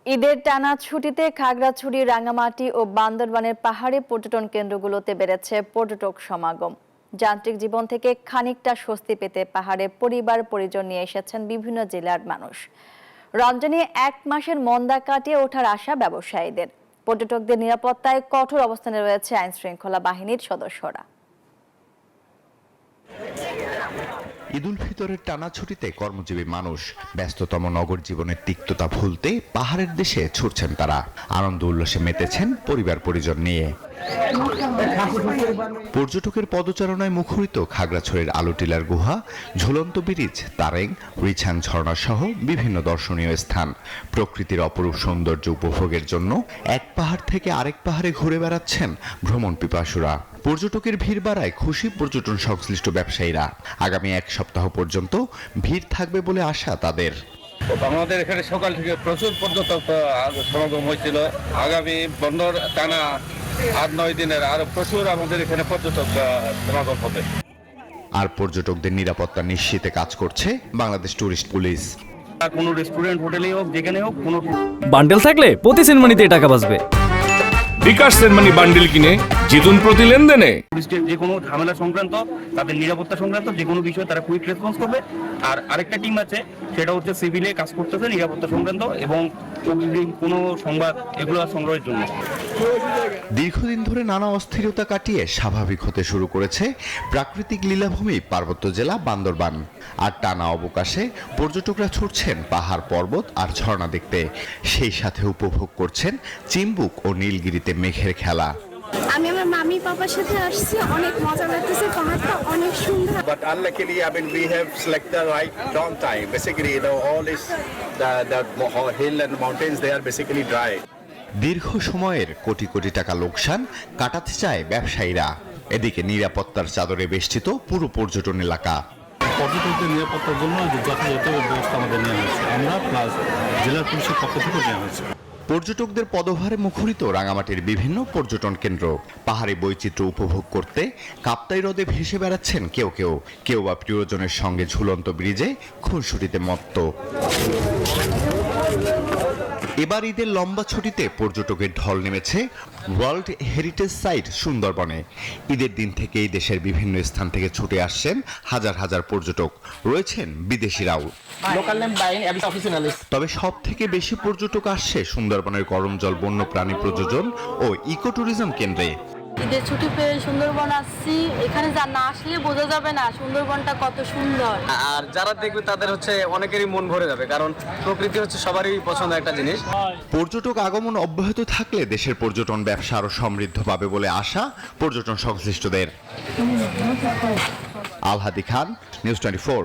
ঈদের টানা ছুটিতে খাগড়াছড়ি, রাঙ্গামাটি ও বান্দরবানের পাহাড়ি পর্যটন কেন্দ্রগুলোতে বেড়েছে পর্যটক সমাগম। যান্ত্রিক জীবন থেকে খানিকটা স্বস্তি পেতে পাহাড়ে পরিবার পরিজন নিয়ে এসেছেন বিভিন্ন জেলার মানুষ। রমজানে 1 মাসের মন্দা কাটিয়ে ওঠার আশা ব্যবসায়ীদের। পর্যটকদের নিরাপত্তায় কঠোর অবস্থানে রয়েছে আইন শৃঙ্খলা বাহিনীর সদস্যরা। ঈদুল ফিতরের টানা ছুটিতে কর্মজীবী মানুষ ব্যস্ততম নগর জীবনের তিক্ততা ভুলতে পাহাড়ের দেশে ছুটছেন তারা। আনন্দ উল্লাসে মেতেছেন পরিবার পরিজন নিয়ে। পর্যটকের পদচারণায় মুখরিত খাগড়াছড়ির আলুটিলার গুহা, ঝুলন্ত ব্রিজ, তারেং, রিছান ঝর্ণা সহ বিভিন্ন দর্শনীয় স্থান। প্রকৃতির অপরূপ সৌন্দর্য উপভোগের জন্য এক পাহাড় থেকে আরেক পাহাড়ে ঘুরে বেড়াচ্ছেন ভ্রমণ পিপাসুরা। পর্যটকের ভিড় বাড়ায় খুশি পর্যটন সংশ্লিষ্ট ব্যবসায়ীরা। আগামী 1 সপ্তাহ পর্যন্ত ভিড় থাকবে বলে আশা তাদের। আমাদের এখানে সকাল থেকে প্রচুর পর্যটক সমাগম হয়েছিল। আগামী বন্দর টানা 8-9 দিনের আরো প্রচুর আমাদের এখানে পর্যটক সমাগম হবে। আর পর্যটকদের নিরাপত্তা নিশ্চিতে কাজ করছে বাংলাদেশ ট্যুরিস্ট পুলিশ। কোনো রেস্টুরেন্ট, হোটেলেই হোক, যেখানে হোক, কোনো বান্ডেল থাকলে প্রতি সেনমানিতে টাকা বাঁচবে। বিকাশ সেনমানি বান্ডেল কিনে জিতুন প্রতি লেনদেনে। টুরিস্টের যে কোনো ঝামেলা সংক্রান্ত, তাদের নিরাপত্তা সংক্রান্ত যে কোনো বিষয়ে তারা কুইক রেসপন্স করবে। আর আরেকটা টিম আছে, সেটা হচ্ছে সিভিলে কাজ করতেছে নিরাপত্তা সংক্রান্ত এবং কোনো সংবাদ এগুলো সংগ্রহের জন্য। দীর্ঘদিন ধরে নানা অস্থিরতা কাটিয়ে স্বাভাবিক হতে শুরু করেছে প্রাকৃতিক লীলাভূমি পার্বত্য জেলা বান্দরবান। আর টানা অবকাশে পর্যটকরা ছুটছেন পাহাড়, পর্বত আর ঝর্ণা দেখতে। সেই সাথে উপভোগ করছেন চিম্বুক ও নীলগিরিতে মেঘের খেলা। আমি আমার মামি পাপার সাথে আসছি, অনেক মজা লাগতেছে, পাহাড়টা অনেক সুন্দর। But unluckily, we have selected the right wrong time. Basically, all is the hill and mountains, they are basically dry. দীর্ঘ সময়ের কোটি কোটি টাকা লোকসান কাটাতে চায় ব্যবসায়ীরা। এদিকে নিরাপত্তার চাদরে বেষ্টিত পুরো পর্যটন এলাকা। পর্যটকদের নিরাপত্তার জন্য যথাযথ ব্যবস্থা আমাদের নেওয়া হয়েছে, আমরা প্লাস জেলা পুলিশের পক্ষ থেকে নেওয়া হয়েছে। পর্যটকদের পদভারে মুখরিত রাঙামাটির বিভিন্ন পর্যটন কেন্দ্র। পাহাড়ি বৈচিত্র্য উপভোগ করতে কাপ্তাই হ্রদে ভেসে বেড়াচ্ছেন কেউ বা প্রিয়জনের সঙ্গে ঝুলন্ত ব্রিজে খুনসুটিতে মত্ত। এবার ঈদের লম্বা ছুটিতে পর্যটকের ঢল নেমেছে ওয়ার্ল্ড হেরিটেজ সাইট সুন্দরবনে। ঈদের দিন থেকেই দেশের বিভিন্ন স্থান থেকে ছুটে আসছেন হাজার হাজার পর্যটক, রয়েছেন বিদেশিরাও। তবে সব থেকে বেশি পর্যটক আসছে সুন্দরবনের গরম জল বন্যপ্রাণী প্রযোজন ও ইকো ট্যুরিজম কেন্দ্রে। ঈদের ছুটি পেয়ে সুন্দরবন আসছি, এখানে যা না আসলে বোঝা যাবে না সুন্দরবনটা কত সুন্দর। আর যারা দেখবে তাদের অনেকেরই মন ভরে যাবে, কারণ প্রকৃতি হসবারই পছন্দের একটা জিনিস। পর্যটক আগমন অব্যাহত থাকলে দেশের পর্যটন ব্যবসা আরো সমৃদ্ধ পাবে বলে আশা পর্যটন সংশ্লিষ্টদের। আলহাদি খান, নিউজ 24।